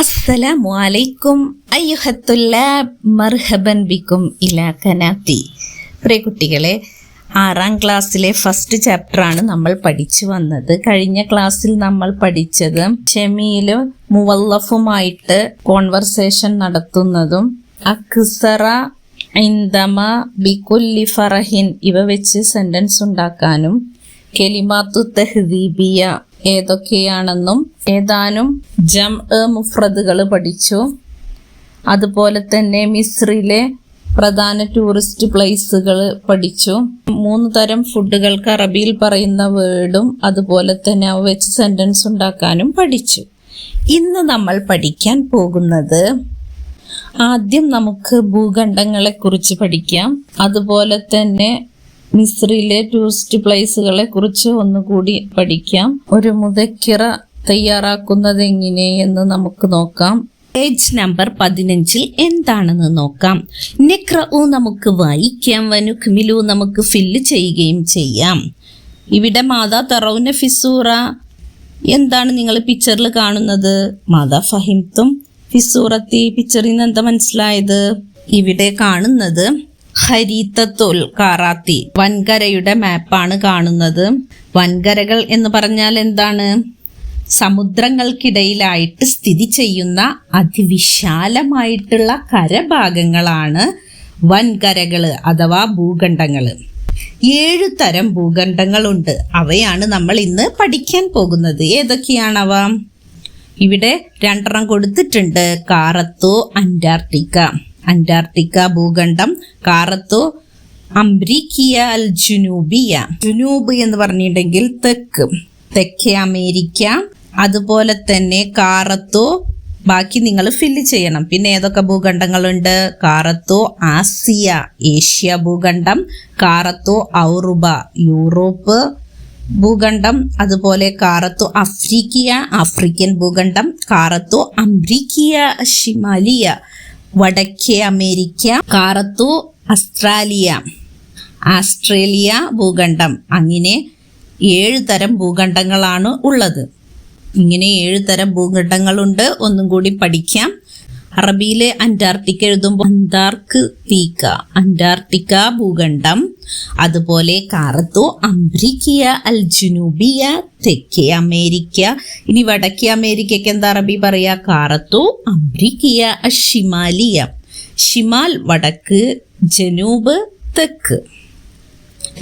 അസ്സലാമു അലൈക്കും അയ്യുഹത്തുല്ലാബ് മർഹബൻ ബിക്കും ഇലാ കനാത്തി. പ്രിയ കുട്ടികളെ, 6ാം ക്ലാസ്സിലെ ഫസ്റ്റ് ചാപ്റ്ററാണ് നമ്മൾ പഠിച്ചു വന്നത്. കഴിഞ്ഞ ക്ലാസ്സിൽ നമ്മൾ പഠിച്ചത് ഷമീല് മുവല്ലഫുമായിട്ട് കോൺവെർസേഷൻ നടത്തുന്നതും അക്സറ ഇൻദമ ബികുല്ലി ഫറഹിൻ ഇവ വെച്ച് സെന്റൻസ് ഉണ്ടാക്കാനും കെലിമാത്തു തഹ്ദീബിയ ഏതൊക്കെയാണെന്നും ഏതാനും ജംഅ് മുഫ്രദുകൾ പഠിച്ചു. അതുപോലെ തന്നെ മിസ്രിലെ പ്രധാന ടൂറിസ്റ്റ് പ്ലേസുകൾ പഠിച്ചു. 3 തരം ഫുഡുകൾക്ക് അറബിയിൽ പറയുന്ന വേർഡും അതുപോലെ തന്നെ അവ വെച്ച് സെന്റൻസ് ഉണ്ടാക്കാനും പഠിച്ചു. ഇന്ന് നമ്മൾ പഠിക്കാൻ പോകുന്നത്, ആദ്യം നമുക്ക് ഭൂഖണ്ഡങ്ങളെ കുറിച്ച് പഠിക്കാം. അതുപോലെ തന്നെ മിസ്രിലെ ടൂറിസ്റ്റ് പ്ലേസുകളെ കുറിച്ച് ഒന്നുകൂടി പഠിക്കാം. ഒരു മുദക്കിറ തയ്യാറാക്കുന്നത് എങ്ങനെയെന്ന് നമുക്ക് നോക്കാം. പേജ് നമ്പർ 15 എന്താണെന്ന് നോക്കാം. നിഖ്റഉ നമുക്ക് വായിക്കാം, വനുക്മിലു നമുക്ക് ഫില്ല് ചെയ്യുകയും ചെയ്യാം. ഇവിടെ മാതാ തറൗന ഫിസൂറ, എന്താണ് നിങ്ങൾ പിക്ചറിൽ കാണുന്നത്? മാതാ ഫഹിംതും ഫിസൂറത്തി, പിക്ചറിൽ നിന്ന് എന്താ മനസ്സിലായത്? ഇവിടെ കാണുന്നത് ഹരീത്തത്തുൽ കാറാത്തി, വൻകരയുടെ മാപ്പാണ് കാണുന്നത്. വൻകരകൾ എന്ന് പറഞ്ഞാൽ എന്താണ്? സമുദ്രങ്ങൾക്കിടയിലായിട്ട് സ്ഥിതി ചെയ്യുന്ന അതിവിശാലമായിട്ടുള്ള കരഭാഗങ്ങളാണ് വൻകരകള് അഥവാ ഭൂഖണ്ഡങ്ങള്. 7 തരം ഭൂഖണ്ഡങ്ങളുണ്ട്. അവയാണ് നമ്മൾ ഇന്ന് പഠിക്കാൻ പോകുന്നത്. ഏതൊക്കെയാണവ? ഇവിടെ 2 കൊടുത്തിട്ടുണ്ട്. കാറത്തോ അന്റാർട്ടിക്ക, അന്റാർട്ടിക്ക ഭൂഖണ്ഡം. കാറത്തോ അംബ്രിക്കിയ അൽ ജുനൂബിയ, ജുനൂബ് എന്ന് പറഞ്ഞിട്ടുണ്ടെങ്കിൽ തെക്ക്, തെക്കേ അമേരിക്ക. അതുപോലെ തന്നെ കാറത്തോ, ബാക്കി നിങ്ങൾ ഫില്ല് ചെയ്യണം. പിന്നെ ഏതൊക്കെ ഭൂഖണ്ഡങ്ങളുണ്ട്? കാറത്തോ ആസിയ, ഏഷ്യ ഭൂഖണ്ഡം. കാറത്തോ ഔറുബ, യൂറോപ്പ് ഭൂഖണ്ഡം. അതുപോലെ കാറത്തോ അഫ്രിക്കിയ, ആഫ്രിക്കൻ ഭൂഖണ്ഡം. കാറത്തോ അംബ്രിക്കിയ ഷിമാലിയ, വടക്കേ അമേരിക്ക. കാറത്തോ ആസ്ട്രേലിയ, ആസ്ട്രേലിയ ഭൂഖണ്ഡം. അങ്ങനെ 7 തരം ഭൂഖണ്ഡങ്ങളാണ് ഉള്ളത്. ഇങ്ങനെ 7 തരം ഭൂഖണ്ഡങ്ങളുണ്ട്. ഒന്നും കൂടി പഠിക്കാം. അറബിയിലെ അന്റാർട്ടിക്ക എഴുതുമ്പോൾ അന്താർക്ക് തീക്ക, അന്റാർട്ടിക്ക ഭൂഖണ്ഡം. അതുപോലെ കാറത്തോ അംബ്രിക്കിയ അൽ ജുനൂബിയ, തെക്കേ അമേരിക്ക. ഇനി വടക്കേ അമേരിക്കയ്ക്ക് എന്താ അറബി പറയാ? കാറത്തോ അംബ്രിക്കിയ അഷിമാലിയ, ഷിമാൽ വടക്ക്, ജനൂബ് തെക്ക്.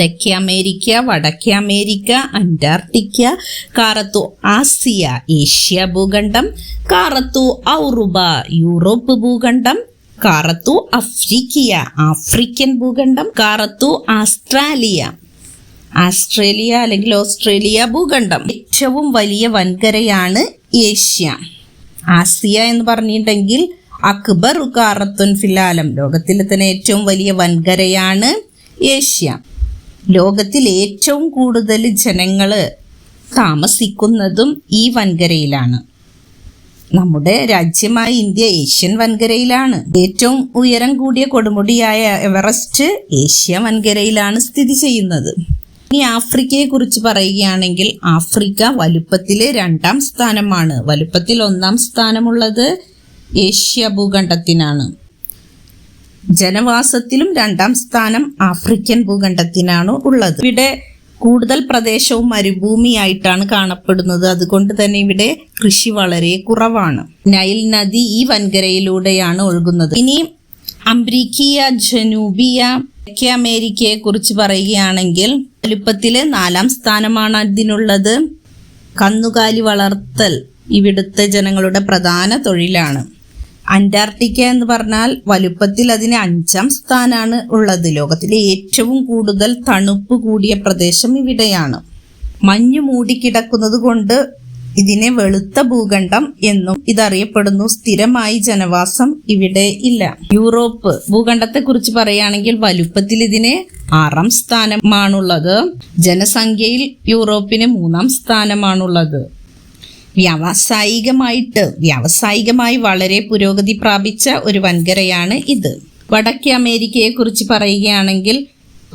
തെക്കേ അമേരിക്ക, വടക്കേ അമേരിക്ക, അന്റാർട്ടിക്ക. കാറത്തോ ആസിയ, ഏഷ്യ ഭൂഖണ്ഡം. കാറത്തോ ഔറുബ, യൂറോപ്പ് ഭൂഖണ്ഡം. കാറത്തോ അഫ്രിക്കിയ, ആഫ്രിക്കൻ ഭൂഖണ്ഡം. കാറത്തോ ആസ്ട്രേലിയ, ആസ്ട്രേലിയ അല്ലെങ്കിൽ ഓസ്ട്രേലിയ ഭൂഖണ്ഡം. ഏറ്റവും വലിയ വൻകരയാണ് ഏഷ്യ. ആസിയ എന്ന് പറഞ്ഞിട്ടുണ്ടെങ്കിൽ അക്ബർ കാറത്തുൻ ഫിലാലം, ലോകത്തിലെ തന്നെ ഏറ്റവും വലിയ വൻകരയാണ് ഏഷ്യ. ലോകത്തിൽ ഏറ്റവും കൂടുതൽ ജനങ്ങൾ താമസിക്കുന്നതും ഈ വൻകരയിലാണ്. നമ്മുടെ രാജ്യമായ ഇന്ത്യ ഏഷ്യൻ വൻകരയിലാണ്. ഏറ്റവും ഉയരം കൂടിയ കൊടുമുടിയായ എവറസ്റ്റ് ഏഷ്യ വൻകരയിലാണ് സ്ഥിതി ചെയ്യുന്നത്. ഇനി ആഫ്രിക്കയെ കുറിച്ച് പറയുകയാണെങ്കിൽ ആഫ്രിക്ക വലുപ്പത്തിലെ 2ാം സ്ഥാനമാണ്. വലുപ്പത്തിൽ 1ാം സ്ഥാനമുള്ളത് ഏഷ്യ ഭൂഖണ്ഡത്തിനാണ്. ജനവാസത്തിലും 2ാം സ്ഥാനം ആഫ്രിക്കൻ ഭൂഖണ്ഡത്തിനാണ് ഉള്ളത്. ഇവിടെ കൂടുതൽ പ്രദേശവും മരുഭൂമിയായിട്ടാണ് കാണപ്പെടുന്നത്. അതുകൊണ്ട് തന്നെ ഇവിടെ കൃഷി വളരെ കുറവാണ്. നൈൽ നദി ഈ വൻകരയിലൂടെയാണ് ഒഴുകുന്നത്. ഇനി അംബ്രിക്കിയ ജനൂബിയ, തെക്കേ അമേരിക്കയെ കുറിച്ച് പറയുകയാണെങ്കിൽ വലുപ്പത്തില് 4ാം സ്ഥാനമാണ് അതിനുള്ളത്. കന്നുകാലി വളർത്തൽ ഇവിടുത്തെ ജനങ്ങളുടെ പ്രധാന തൊഴിലാണ്. അന്റാർട്ടിക്ക എന്ന് പറഞ്ഞാൽ വലുപ്പത്തിൽ അതിന് 5ാം സ്ഥാനമാണ് ഉള്ളത്. ലോകത്തിലെ ഏറ്റവും കൂടുതൽ തണുപ്പ് കൂടിയ പ്രദേശം ഇവിടെയാണ്. മഞ്ഞു മൂടിക്കിടക്കുന്നത് കൊണ്ട് ഇതിനെ വെളുത്ത ഭൂഖണ്ഡം എന്നും ഇതറിയപ്പെടുന്നു. സ്ഥിരമായി ജനവാസം ഇവിടെ ഇല്ല. യൂറോപ്പ് ഭൂഖണ്ഡത്തെ കുറിച്ച് പറയുകയാണെങ്കിൽ വലുപ്പത്തിൽ ഇതിന് 6ാം സ്ഥാനമാണുള്ളത്. ജനസംഖ്യയിൽ യൂറോപ്പിന് 3ാം സ്ഥാനമാണുള്ളത്. വ്യാവസായികമായി വളരെ പുരോഗതി പ്രാപിച്ച ഒരു വൻകരയാണ് ഇത്. വടക്കേ അമേരിക്കയെ കുറിച്ച് പറയുകയാണെങ്കിൽ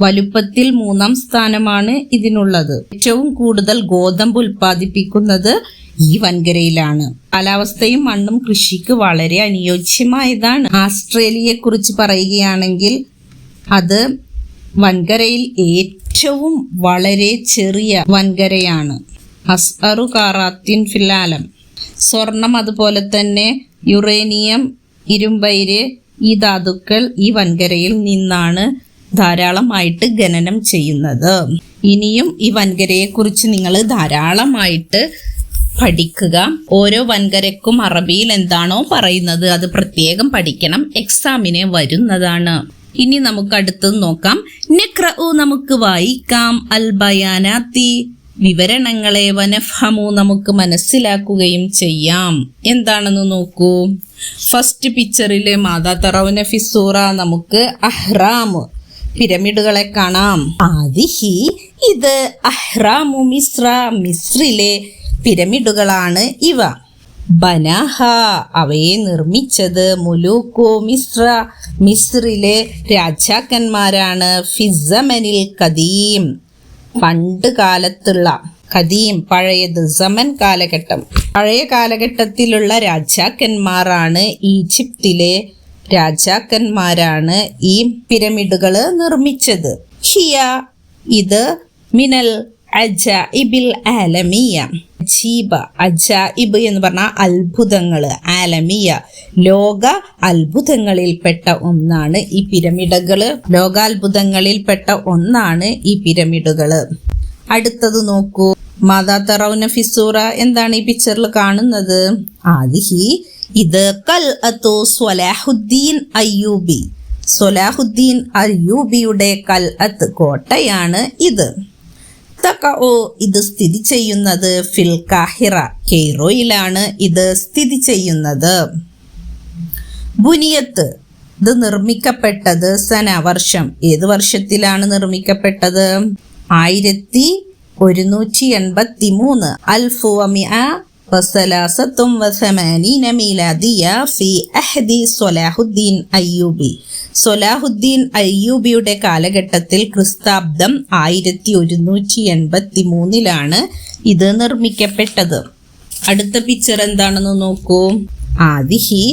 വലുപ്പത്തിൽ 3ാം സ്ഥാനമാണ് ഇതിനുള്ളത്. ഏറ്റവും കൂടുതൽ ഗോതമ്പ് ഉൽപ്പാദിപ്പിക്കുന്നത് ഈ വൻകരയിലാണ്. കാലാവസ്ഥയും മണ്ണും കൃഷിക്ക് വളരെ അനുയോജ്യമായതാണ്. ആസ്ട്രേലിയയെ കുറിച്ച് പറയുകയാണെങ്കിൽ അത് വൻകരയിൽ ഏറ്റവും വളരെ ചെറിയ വൻകരയാണ്. അസ്അറു കാറാത്തിൻ ഫിലാലം. സ്വർണം, അതുപോലെ തന്നെ യുറേനിയം, ഇരുമ്പയിര്, ഈ ധാതുക്കൾ ഈ വൻകരയിൽ നിന്നാണ് ധാരാളമായിട്ട് ഖനനം ചെയ്യുന്നത്. ഇനിയും ഈ വൻകരയെ കുറിച്ച് നിങ്ങൾ ധാരാളമായിട്ട് പഠിക്കുക. ഓരോ വൻകരക്കും അറബിയിൽ എന്താണോ പറയുന്നത് അത് പ്രത്യേകം പഠിക്കണം. എക്സാമിനെ വരുന്നതാണ്. ഇനി നമുക്ക് അടുത്തത് നോക്കാം. നഖ്റഉ നമുക്ക് വായിക്കാം, അൽ ബയാനാത്തി വിവരണങ്ങളെ, വനഫ്ഹമു നമുക്ക് മനസ്സിലാക്കുകയും ചെയ്യാം. എന്താണെന്ന് നോക്കൂ. ഫസ്റ്റ് പിക്ചറിലെ മാതാ തറൗന ഫിസ്സൂറ നമുക്ക് അഹ്റാം പിരമിഡുകളെ കാണാം. ആദിഹി ഇത് അഹ്റാമു മിസ്ര മിസ്രിലെ പിരമിഡുകളാണ് ഇവ. ബനാഹ അവയെ നിർമ്മിച്ചത് മുലൂക്കു മിസ്ര മിസ്രിലെ രാജാക്കന്മാരാണ്. ഫിസ്സമനിൽ കദീം പണ്ട് കാലത്തുള്ള, ഖദീം പഴയത്, സമൻ കാലഘട്ടം, പഴയ കാലഘട്ടത്തിലുള്ള രാജാക്കന്മാരാണ്, ഈജിപ്തിലെ രാജാക്കന്മാരാണ് ഈ പിരമിഡുകൾ നിർമ്മിച്ചത്. ഹിയ ഇത് മിനൽ അജാഇബിൽ ആലമിയ. അജീബ, അജായിബ് എന്ന് പറഞ്ഞാൽ അത്ഭുതങ്ങൾ, ആലമിയ ലോക അത്ഭുതങ്ങളിൽപ്പെട്ട ഒന്നാണ് ഈ പിരമിഡുകൾ. ലോകാത്ഭുതങ്ങളിൽപ്പെട്ട ഒന്നാണ് ഈ പിരമിഡുകൾ. അടുത്തത് നോക്കൂ. മാതാ തറൗന ഫിസ്സൂറ എന്താണ് ഈ പിക്ചറിൽ കാണുന്നത്? ആദിഹി ഇത് ഖൽഅത്തു സ്വലാഹുദ്ദീൻ അയ്യൂബി. സ്വലാഹുദ്ദീൻ അയ്യൂബിയുടെ ഖൽഅത്ത് കോട്ടയാണ് ഇത്. തഖഉ ഇത് സ്ഥിതി ചെയ്യുന്നത് ഫിൽ കാഹിറ കെയ്റോയിലാണ് ഇത് സ്ഥിതി ചെയ്യുന്നത്. ബുനിയത്ത് ഇത് നിർമ്മിക്കപ്പെട്ടത് സന വർഷം. ഏത് വർഷത്തിലാണ് നിർമ്മിക്കപ്പെട്ടത്? 1183 അൽഫുവമിഅ വസലാസത്തും വസമാനീന മീലാദിയ ഫി അഹദി സ്വലാഹുദ്ദീൻ അയ്യൂബി. സ്വലാഹുദ്ദീൻ അയ്യൂബിയുടെ കാലഘട്ടത്തിൽ ക്രിസ്താബ്ദം 1183 ഇത് നിർമ്മിക്കപ്പെട്ടത്. അടുത്ത പിക്ചർ എന്താണെന്ന് നോക്കൂ. ആദിഹി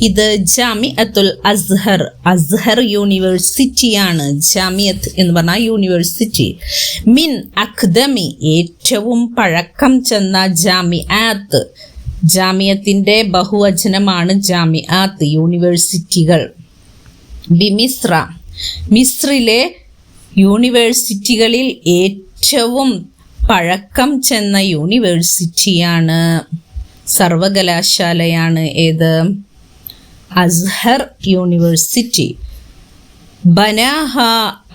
ഇത് ജാമിഅത്തുൽ അസ്ഹർ. അസ്ഹർ യൂണിവേഴ്സിറ്റിയാണ്. ജാമിയത്ത് എന്ന് പറഞ്ഞാൽ യൂണിവേഴ്സിറ്റി. മിൻ അഖ്ദമി ഏറ്റവും പഴക്കം ചെന്ന ജാമിആത്ത്. ജാമിയത്തിന്റെ ബഹുവചനമാണ് ജാമിആത്ത്, യൂണിവേഴ്സിറ്റികൾ. ബിമിസ്ര മിസ്രിലെ യൂണിവേഴ്സിറ്റികളിൽ ഏറ്റവും പഴക്കം ചെന്ന യൂണിവേഴ്സിറ്റിയാണ്, സർവകലാശാലയാണ്. ഏത്? അസ്ഹർ യൂണിവേഴ്സിറ്റി. ബനാഹ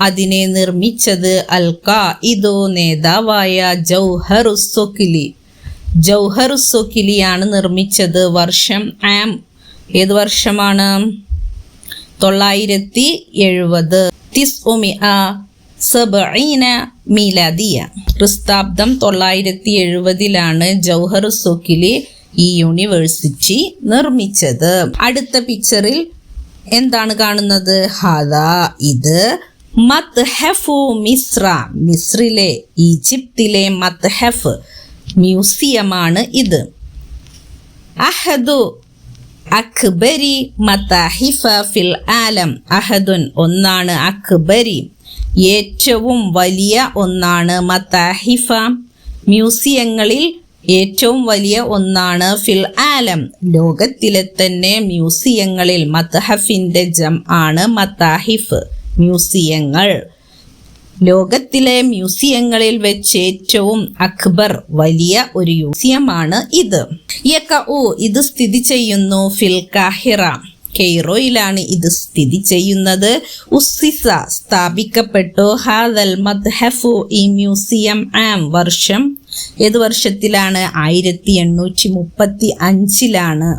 അതിനെ നിർമ്മിച്ചത് അൽ ഖായിദു നേതാവായ ജൗഹറുസ്സൊക്കിലി. ജൗഹറുസ്സൊക്കിലിയാണ് നിർമ്മിച്ചത്. വർഷം ആം ഏത് വർഷമാണ്? 970 970 മീലാദിയ. ക്രിസ്താബ്ദം 970 ജൗഹറുസ്സൊക്കിലി ഈ യൂണിവേഴ്സിറ്റി നിർമ്മിച്ചത്. അടുത്ത പിക്ചറിൽ എന്താണ് കാണുന്നത്? ഹാദാ ഇത് മത്ഹഫു മിസ്ര. മിസ്രിലെ, ഈജിപ്തിലെ മത്ഹഫ് മ്യൂസിയമാണ് ഇത്. അഹദു അക്ബരി മതാഹിഫ ഫിൽ ആലം. അഹദുൻ ഒന്നാണ്, അക്ബരി ഏറ്റവും വലിയ ഒന്നാണ്, മതാഹിഫ മ്യൂസിയങ്ങളിൽ ഏറ്റവും വലിയ ഒന്നാണ്, ഫിൽ ആലം ലോകത്തിലെ തന്നെ മ്യൂസിയങ്ങളിൽ. മത്ഹഫിന്റെ ജം ആണ് മതാഹിഫ് മ്യൂസിയങ്ങൾ. ലോകത്തിലെ മ്യൂസിയങ്ങളിൽ വെച്ച് ഏറ്റവും അക്ബർ വലിയ ഒരു മ്യൂസിയമാണ് ഇത്. യഖഉ ഇത് സ്ഥിതി ചെയ്യുന്നു ഫിൽ കാഹിറ കെയ്റോയിലാണ് ഇത് സ്ഥിതി ചെയ്യുന്നത്. ഉസ്സിസ സ്ഥാപിക്കപ്പെട്ടു ഹാദൽ മത്ഹഫു ഈ മ്യൂസിയം ആം വർഷം ഏത് വർഷത്തിലാണ്? 1835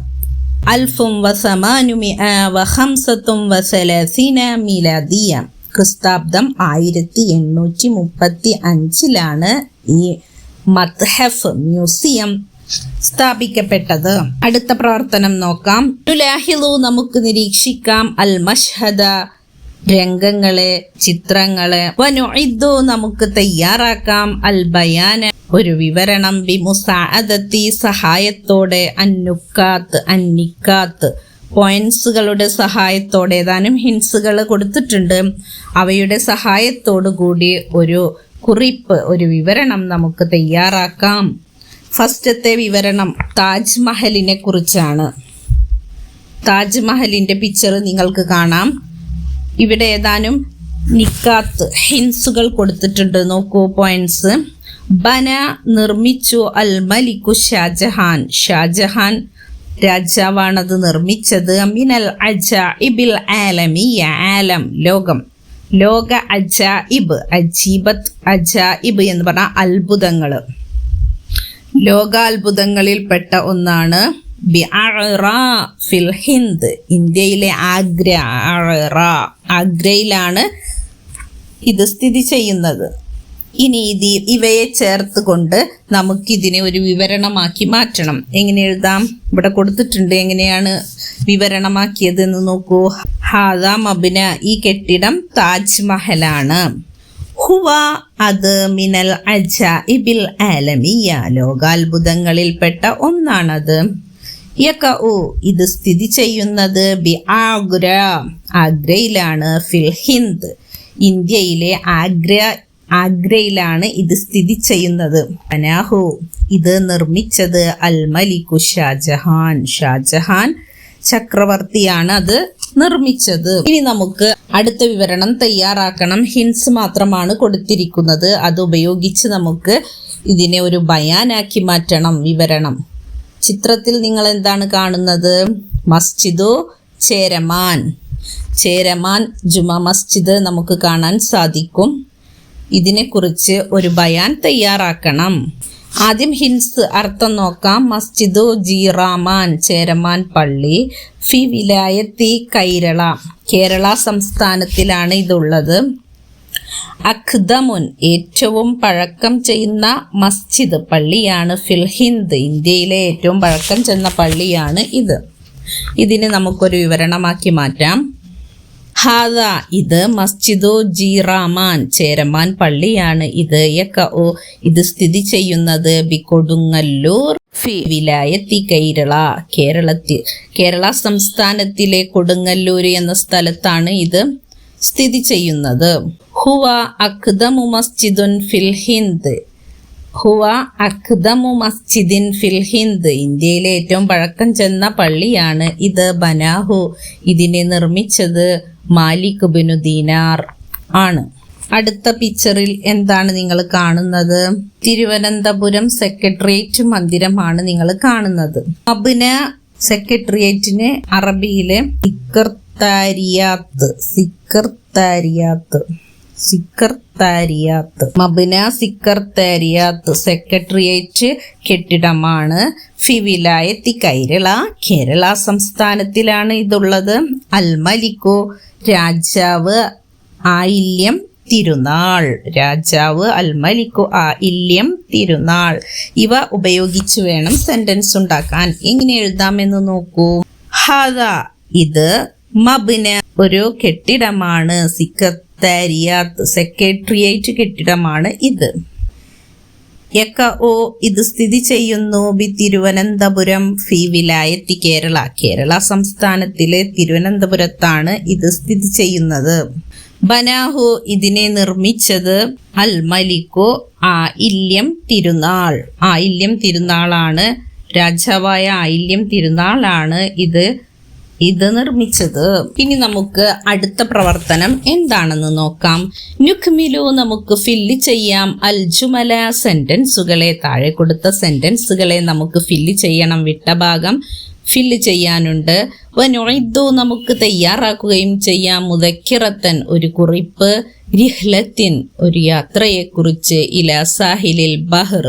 അൽഫും വസമാനുമിഅ വഖംസത്തും വസലാസീന മീലാദിയ. ക്രിസ്താബ്ദം 1835 ഈ മത്ഹഫ് മ്യൂസിയം സ്ഥാപിക്കപ്പെട്ടത്. അടുത്ത പ്രവർത്തനം നോക്കാം. നുലാഹിളു നമുക്ക് നിരീക്ഷിക്കാം, അൽ മഷ്ഹദ രംഗങ്ങളെ, ചിത്രങ്ങളെ, വനുഇദ്ദു നമുക്ക് തയ്യാറാക്കാം, അൽ ബയാന ഒരു വിവരണം. ബിമുസാഅദത്തി സഹായത്തോടെ, അന്നിക്കാത്ത് പോയിന്റ്സുകളുടെ സഹായത്തോടെ, ഏതാനും ഹിൻസുകൾ കൊടുത്തിട്ടുണ്ട്. അവയുടെ സഹായത്തോടു കൂടി ഒരു കുറിപ്പ്, ഒരു വിവരണം നമുക്ക് തയ്യാറാക്കാം. ഫസ്റ്റത്തെ വിവരണം താജ്മഹലിനെ കുറിച്ചാണ്. താജ്മഹലിന്റെ പിക്ചർ നിങ്ങൾക്ക് കാണാം. ഇവിടെ ഏതാനും നിക്കാത്ത്, ഹിൻസുകൾ കൊടുത്തിട്ടുണ്ട്. നോക്കൂ പോയിന്റ്സ്. ബന നിർമ്മിച്ചു, അൽ മലിക്കു ഷാജഹാൻ, ഷാജഹാൻ രാജാവാണത് നിർമ്മിച്ചത്. മിനൽ അജാഇബിൽ ആലമിയ, ആലം ലോകം, ലോക അജാഇബ്, അജീബത്ത് അജാഇബ് എന്ന് പറഞ്ഞാൽ അത്ഭുതങ്ങൾ, ലോകാത്ഭുതങ്ങളിൽപ്പെട്ട ഒന്നാണ്. ഫിൽ ഹിന്ദ്, ഇന്ത്യയിലെ ആഗ്രയിലാണ് ഇത് സ്ഥിതി ചെയ്യുന്നത്. ഇനി ഇവയെ ചേർത്ത് കൊണ്ട് നമുക്കിതിനെ ഒരു വിവരണമാക്കി മാറ്റണം. എങ്ങനെ എഴുതാം? ഇവിടെ കൊടുത്തിട്ടുണ്ട് എങ്ങനെയാണ് വിവരണമാക്കിയത് എന്ന് നോക്കൂ. ഹാദാ മബ്ന, ഈ കെട്ടിടം താജ്മഹലാണ്. ഹുവ, അത് മിനൽ അജാഇബിൽ ആലമിയ, ലോകാത്ഭുതങ്ങളിൽപ്പെട്ട ഒന്നാണത്. യഖഉ, ഇത് സ്ഥിതി ചെയ്യുന്നത് ബി ആഗ്ര, ആഗ്രയിലാണ്. ഫിൽ ഹിന്ദ്, ഇന്ത്യയിലെ ആഗ്രയിലാണ് ഇത് സ്ഥിതി ചെയ്യുന്നത്. ബനാഹു, ഇത് നിർമ്മിച്ചത് അൽ മലിക്കു ഷാജഹാൻ, ഷാജഹാൻ ചക്രവർത്തിയാണ് അത് നിർമ്മിച്ചത്. ഇനി നമുക്ക് അടുത്ത വിവരണം തയ്യാറാക്കണം. ഹിൻസ് മാത്രമാണ് കൊടുത്തിരിക്കുന്നത്. അത് ഉപയോഗിച്ച് നമുക്ക് ഇതിനെ ഒരു ബയാനാക്കി മാറ്റണം. വിവരണം ചിത്രത്തിൽ നിങ്ങൾ എന്താണ് കാണുന്നത്? മസ്ജിദു ചേരമാൻ, ചേരമാൻ ജുമാ മസ്ജിദ് നമുക്ക് കാണാൻ സാധിക്കും. ഇതിനെക്കുറിച്ച് ഒരു ബയാൻ തയ്യാറാക്കണം. ആദ്യം ഹിൻസ് അർത്ഥം നോക്കാം. മസ്ജിദു ജീറാമാൻ, ചേരമാൻ പള്ളി. ഫി വിലായത്തി കൈരള, കേരള സംസ്ഥാനത്തിലാണ് ഇതുള്ളത്. അഖ്ദമുൻ, ഏറ്റവും പഴക്കം ചെയ്യുന്ന മസ്ജിദ്, പള്ളിയാണ്. ഫിൽ ഹിന്ദ്, ഇന്ത്യയിലെ ഏറ്റവും പഴക്കം ചെന്ന പള്ളിയാണ് ഇത്. ഇതിന് നമുക്കൊരു വിവരണമാക്കി മാറ്റാം. ഹാദ, ഇത് മസ്ജിദു ജീറാമാൻ, ചേരമാൻ പള്ളിയാണ് ഇത്. യഖഉ, ഇത് സ്ഥിതി ചെയ്യുന്നത് ബി കൊടുങ്ങല്ലൂർ ഫി വിലായത്തി കൈരള, കേരള സംസ്ഥാനത്തിലെ കൊടുങ്ങല്ലൂർ എന്ന സ്ഥലത്താണ് ഇത് സ്ഥിതി ചെയ്യുന്നത്. ഹുവ അഖ്ദമു മസ്ജിദുൻ ഫിൽ ഹിന്ദ്, ഹുവ അഖ്ദമു മസ്ജിദിൻ ഫിൽ ഹിന്ദ്, ഇന്ത്യയിലെ ഏറ്റവും പഴക്കം ചെന്ന പള്ളിയാണ് ഇത്. ബനാഹു, ഇതിനെ നിർമ്മിച്ചത് മാലിക് ബിനു ദീനാർ ആണ്. അടുത്ത പിക്ചറിൽ എന്താണ് നിങ്ങൾ കാണുന്നത്? തിരുവനന്തപുരം സെക്രട്ടേറിയറ്റ് മന്ദിരമാണ് നിങ്ങൾ കാണുന്നത്. മബ്ന, സെക്രട്ടേറിയറ്റിന് അറബിയിലെ സിക്കർത്താരിയാത്ത്, മബ്ന സിക്കർത്താരിയാത്ത്, സെക്രട്ടേറിയറ്റ് കെട്ടിടമാണ്. ഫി വിലായത്തി കൈരള, കേരള സംസ്ഥാനത്തിലാണ് ഇതുള്ളത്. അൽ മലിക്കു, രാജാവ്. ആയില്യം തിരുനാൾ, രാജാവ്. അൽ മലിക്കു ആയില്യം തിരുനാൾ. ഇവ ഉപയോഗിച്ച് വേണം സെന്റൻസ് ഉണ്ടാക്കാൻ. എങ്ങനെ എഴുതാമെന്ന് നോക്കൂ. ഹാദ, ഇത്. മബ്ന, ഒരു കെട്ടിടമാണ്. സിക്കർത്താരിയാത്ത്, സെക്രട്ടേറിയറ്റ് കെട്ടിടമാണ് ഇത്. യഖഉ, ഇത് സ്ഥിതി ചെയ്യുന്നു ബി തിരുവനന്തപുരം ഫി വിലായത്തി കേരള, കേരള സംസ്ഥാനത്തിലെ തിരുവനന്തപുരത്താണ് ഇത് സ്ഥിതി ചെയ്യുന്നത്. ബനാഹു, ഇതിനെ നിർമ്മിച്ചത് അൽ മലിക്കു ആയില്യം തിരുനാൾ, ആയില്യം തിരുനാളാണ്. രാജാവായ ആയില്യം തിരുനാളാണ് ഇത് നിർമ്മിച്ചത്. ഇനി നമുക്ക് അടുത്ത പ്രവർത്തനം എന്താണെന്ന് നോക്കാം. നുക്മിലു, നമുക്ക് ഫില്ല് ചെയ്യാം. അൽ ജുമല, സെന്റൻസുകളെ, താഴെ കൊടുത്ത സെന്റൻസുകളെ നമുക്ക് ഫില്ല് ചെയ്യണം. വിട്ട ഭാഗം ഫില്ല് ചെയ്യാനുണ്ട്. വനുഇദ്ദു, നമുക്ക് തയ്യാറാക്കുകയും ചെയ്യാം. മുദക്കിറത്തൻ, ഒരു കുറിപ്പ്. റിഹ്ലത്തിൻ, ഒരു യാത്രയെക്കുറിച്ച്. ഇലാ സാഹിലിൽ ബഹർ,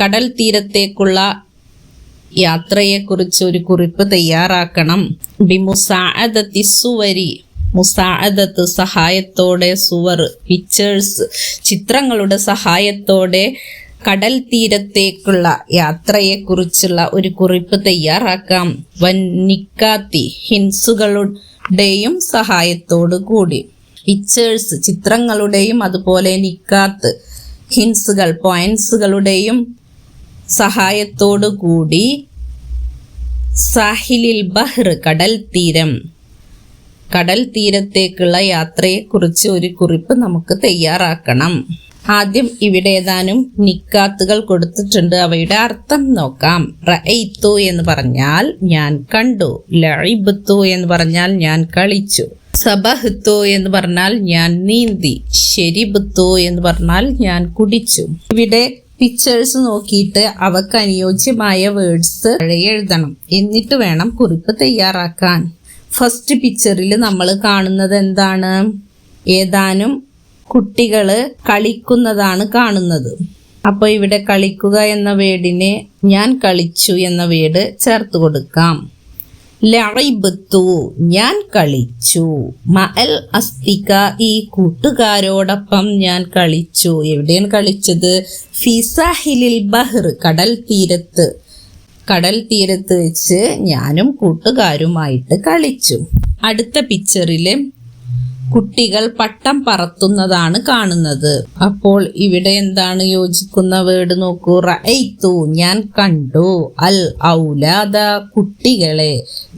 കടൽ തീരത്തേക്കുള്ള യാത്രയെക്കുറിച്ച് ഒരു കുറിപ്പ് തയ്യാറാക്കണം. ബിമുസാഅദത്തി സുവരി, മുസാഅദത്ത് സഹായത്തോടെ, സുവർ പിക്ചേഴ്സ് ചിത്രങ്ങളുടെ സഹായത്തോടെ കടൽ തീരത്തേക്കുള്ള യാത്രയെക്കുറിച്ചുള്ള ഒരു കുറിപ്പ് തയ്യാറാക്കാം. വന്നിക്കാത്തി ഹിൻസുകളുടെയും സഹായത്തോടു കൂടി. പിക്ചേഴ്സ് ചിത്രങ്ങളുടെയും അതുപോലെ നിക്കാത്ത് ഹിൻസുകൾ പോയിന്റ്സുകളുടെയും സഹായത്തോടു കൂടി സാഹിലിൽ ബഹ്ർ കടൽ തീരത്തേക്കുള്ള യാത്രയെക്കുറിച്ച് ഒരു കുറിപ്പ് നമുക്ക് തയ്യാറാക്കണം. ആദ്യം ഇവിടെ ഏതാനും നിക്കാത്തുകൾ കൊടുത്തിട്ടുണ്ട്. അവയുടെ അർത്ഥം നോക്കാം. റഅയ്തു എന്ന് പറഞ്ഞാൽ ഞാൻ കണ്ടു, ലഇബ്തു എന്ന് പറഞ്ഞാൽ ഞാൻ കളിച്ചു, സബഹ്തു എന്ന് പറഞ്ഞാൽ ഞാൻ നീന്തി, ശരിബ്തു എന്ന് പറഞ്ഞാൽ ഞാൻ കുടിച്ചു. ഇവിടെ പിക്ചേഴ്സ് നോക്കിയിട്ട് അവക്ക് അനുയോജ്യമായ വേർഡ്സ് എഴുതണം. എന്നിട്ട് വേണം കുറിപ്പ് തയ്യാറാക്കാൻ. ഫസ്റ്റ് പിക്ചറിൽ നമ്മൾ കാണുന്നത് എന്താണ്? ഏതാനും കുട്ടികള് കളിക്കുന്നതാണ് കാണുന്നത്. അപ്പോൾ ഇവിടെ കളിക്കുക എന്ന വേർഡിനെ ഞാൻ കളിച്ചു എന്ന വേർഡ് ചേർത്ത് കൊടുക്കാം. ലഇബ്തു ഞാൻ കളിച്ചു, മഅൽ അസ്തിഖാഇ കൂട്ടുകാരോടൊപ്പം ഞാൻ കളിച്ചു. എവിടെയാണ് കളിച്ചത്? ഫി സാഹിലിൽ ബഹ്ർ കടൽ തീരത്ത് വെച്ച് ഞാനും കൂട്ടുകാരുമായിട്ട് കളിച്ചു. അടുത്ത പിക്ചറില് കുട്ടികൾ പട്ടം പറത്തുന്നതാണ് കാണുന്നത്. അപ്പോൾ ഇവിടെ എന്താണ് യോജിക്കുന്ന വേർഡ് നോക്കൂ. റഅയ്തു ഞാൻ കണ്ടു, അൽ ഔലാദ കുട്ടികളെ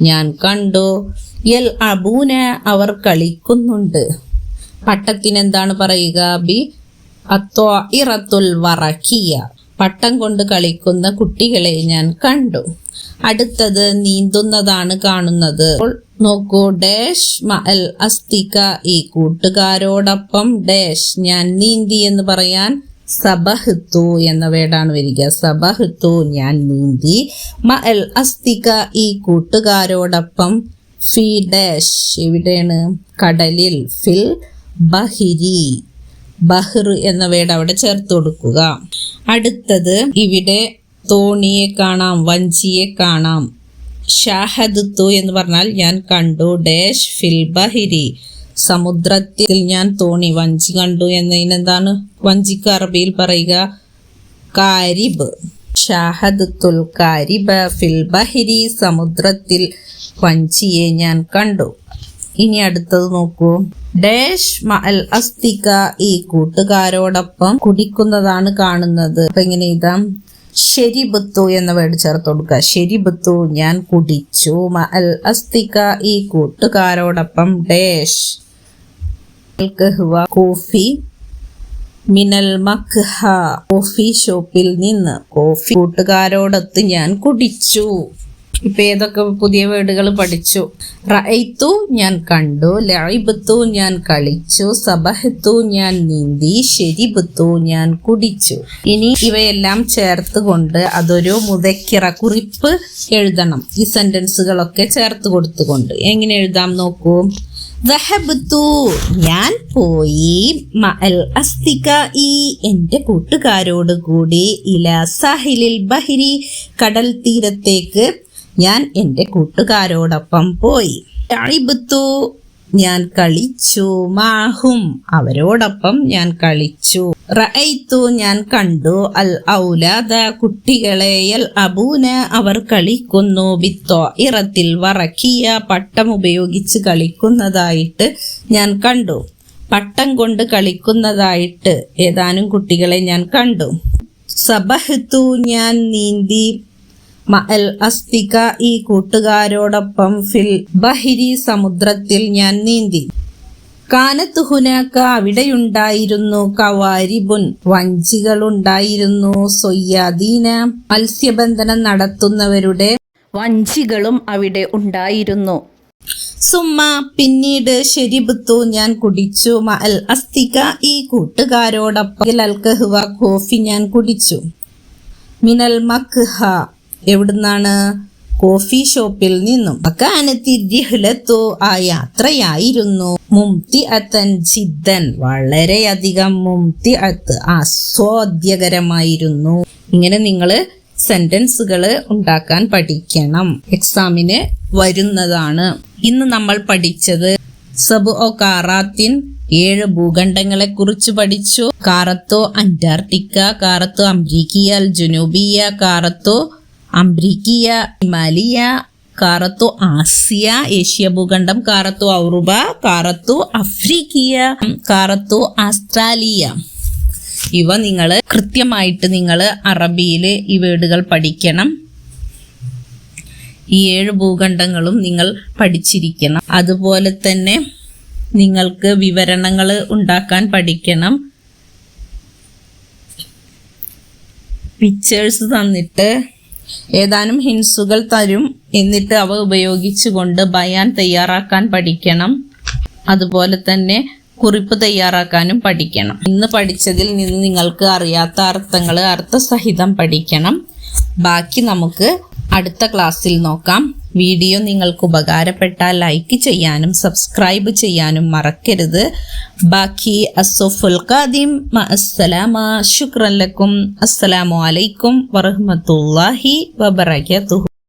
ഞാൻ കണ്ടു, യൽ അബൂന അവർ കളിക്കുന്നുണ്ട്. പട്ടത്തിന് എന്താണ് പറയുക? ബി അത്വാഇറത്തുൽ വറഖിയ പട്ടം കൊണ്ട് കളിക്കുന്ന കുട്ടികളെ ഞാൻ കണ്ടു. അടുത്തത് നീന്തുന്നതാണ് കാണുന്നത്. നോക്കൂ, ഡാഷ് മഅൽ അസ്തിഖാഇ കൂട്ടുകാരോടൊപ്പം ഡാഷ് ഞാൻ നീന്തി എന്ന് പറയാൻ സബഹ്തു എന്ന വേർഡാണ് വരിക. സബഹ്തു ഞാൻ നീന്തി, മഅൽ അസ്തിഖാഇ കൂട്ടുകാരോടൊപ്പം ഫി ഡാഷ് എവിടെയാണ്? കടലിൽ, ഫിൽ ബഹിരി ബഹ്ർ എന്ന വേർഡ് അവിടെ ചേർത്ത് കൊടുക്കുക. അടുത്തത് ഇവിടെ തോണിയെ കാണാം, വഞ്ചിയെ കാണാം. ഷാഹദത്തു എന്ന് പറഞ്ഞാൽ ഞാൻ കണ്ടു, ഡാഷ് ഫിൽ ബഹിരി സമുദ്രത്തിൽ ഞാൻ വഞ്ചി കണ്ടു എന്നതിനെന്താണ് വഞ്ചിക്ക് അറബിയിൽ പറയുക? കാരിബ്. ഷാഹദത്തുൽ കാരിബ ഫിൽ ബഹിരി സമുദ്രത്തിൽ വഞ്ചിയെ ഞാൻ കണ്ടു. ഇനി അടുത്തത് നോക്കൂ. ഡാഷ് മഅൽ അസ്തിഖാഇ കൂട്ടുകാരോടൊപ്പം കുടിക്കുന്നതാണ് കാണുന്നത്. അപ്പൊ എങ്ങനെ എഴുതാം? ശരിബത്തു എന്ന വേർഡ് ചേർത്ത് കൊടുക്കുക. ശരിബത്തു ഞാൻ കുടിച്ചു, മഅൽ അസ്തിഖാഇ കൂട്ടുകാരോടൊപ്പം ഡാഷ് കോഫി മിനൽ മഖ്ഹ കോഫി ഷോപ്പിൽ നിന്ന് കോഫി കൂട്ടുകാരോടൊത്ത് ഞാൻ കുടിച്ചു. ഇപ്പൊ ഏതൊക്കെ പുതിയ വേർഡുകൾ പഠിച്ചു? റഅയ്തു ഞാൻ കണ്ടു, ലഇബ്തു ഞാൻ കളിച്ചു, സബഹ്തു ഞാൻ നീന്തി, ശരിബ്തു ഞാൻ കുടിച്ചു. ഇനി ഇവയെല്ലാം ചേർത്ത് കൊണ്ട് അതൊരു മുദക്കിറ കുറിപ്പ് എഴുതണം. ഈ സെന്റൻസുകളൊക്കെ ചേർത്ത് കൊടുത്തുകൊണ്ട് എങ്ങനെ എഴുതാം നോക്കൂ. ദഹബ്തു ഞാൻ പോയി, മഅൽ അസ്തിഖാഇ എന്റെ കൂട്ടുകാരോട് കൂടി, ഇലാ സാഹിലിൽ ബഹിരി കടൽ തീരത്തേക്ക് ഞാൻ എൻ്റെ കൂട്ടുകാരോടൊപ്പം പോയി. ലഇബ്തു ഞാൻ കളിച്ചു, മാഹും അവരോടൊപ്പം ഞാൻ കളിച്ചു. റഅയ്തു ഞാൻ കണ്ടു, അൽ ഔലാദ കുട്ടികളെ, യൽ അബൂന അവർ കളിക്കുന്നു, ബിത്വാഇറത്തിൽ വറഖിയ പട്ടം ഉപയോഗിച്ച് കളിക്കുന്നതായിട്ട് ഞാൻ കണ്ടു. പട്ടം കൊണ്ട് കളിക്കുന്നതായിട്ട് ഏതാനും കുട്ടികളെ ഞാൻ കണ്ടു. സബഹ്തു ഞാൻ നീന്തി, മഅൽ അസ്തിഖാഇ കൂട്ടുകാരോടൊപ്പം ഫിൽ ബഹിരി സമുദ്രത്തിൽ ഞാൻ നീന്തി. കാനത്ത് ഹുനാക അവിടെയുണ്ടായിരുന്നു, കവാരിബുൻ വഞ്ചികളുണ്ടായിരുന്നു, സൊയ്യാദീന മത്സ്യബന്ധനം നടത്തുന്നവരുടെ വഞ്ചികളും അവിടെ ഉണ്ടായിരുന്നു. സുമ്മ പിന്നീട് ശരിബ്തു ഞാൻ കുടിച്ചു, മഅൽ അസ്തിഖാഇ കൂട്ടുകാരോടൊപ്പം അൽ ഖഹ്വ കോഫി ഞാൻ കുടിച്ചു. മിനൽ മഖ്ഹ എവിടുന്നാണ്? കോഫി ഷോപ്പിൽ നിന്നും. റിഹ്ലത്തു ആ യാത്രയായിരുന്നു മുംതിഅതൻ ജിദ്ദൻ വളരെയധികം, മുംതിഅത്ത് ആസ്വാദ്യകരമായിരുന്നു. ഇങ്ങനെ നിങ്ങൾ സെന്റൻസുകൾ ഉണ്ടാക്കാൻ പഠിക്കണം. എക്സാമിന് വരുന്നതാണ്. ഇന്ന് നമ്മൾ പഠിച്ചത് സബ്ഉ കാറാത്തിൻ 7 ഭൂഖണ്ഡങ്ങളെ കുറിച്ച് പഠിച്ചു. കാറത്തോ അന്റാർട്ടിക്ക, കാറത്തോ അംബ്രീക്കിയ അൽ ജുനൂബിയ, കാറത്തോ അംബ്രീക്കിയ ഹിമാലിയ, കാറത്തു ആസിയ ഏഷ്യ ഭൂഖണ്ഡം, കാറത്തു ഔറുബ, കാറത്തു അഫ്രിക്കിയ, കാറത്തു ആസ്ട്രേലിയ. ഇവ നിങ്ങൾ കൃത്യമായിട്ട് നിങ്ങൾ അറബിയിൽ ഈ വേർഡുകൾ പഠിക്കണം. ഈ 7 ഭൂഖണ്ഡങ്ങളും നിങ്ങൾ പഠിച്ചിരിക്കണം. അതുപോലെ തന്നെ നിങ്ങൾക്ക് വിവരണങ്ങൾ ഉണ്ടാക്കാൻ പഠിക്കണം. പിക്ചേഴ്സ് തന്നിട്ട് ഏതാനും ഹിൻസുകൾ തരും, എന്നിട്ട് അവ ഉപയോഗിച്ചുകൊണ്ട് ബയാൻ തയ്യാറാക്കാൻ പഠിക്കണം. അതുപോലെ തന്നെ കുറിപ്പ് തയ്യാറാക്കാനും പഠിക്കണം. ഇന്ന് പഠിച്ചതിൽ നിന്ന് നിങ്ങൾക്ക് അറിയാത്ത അർത്ഥങ്ങൾ അർത്ഥസഹിതം പഠിക്കണം. ബാക്കി നമുക്ക് അടുത്ത ക്ലാസ്സിൽ നോക്കാം. വീഡിയോ നിങ്ങൾക്ക് ഉപകാരപ്പെട്ടാൽ ലൈക്ക് ചെയ്യാനും സബ്സ്ക്രൈബ് ചെയ്യാനും മറക്കരുത്. ബാക്കി അസ്സഫുൽ ഖാദിം അസ്സലാമ. ശുക്രൻ ലക്കും. അസ്സലാമു അലൈക്കും വറഹ്മത്തുള്ളാഹി വബറകാതുഹു.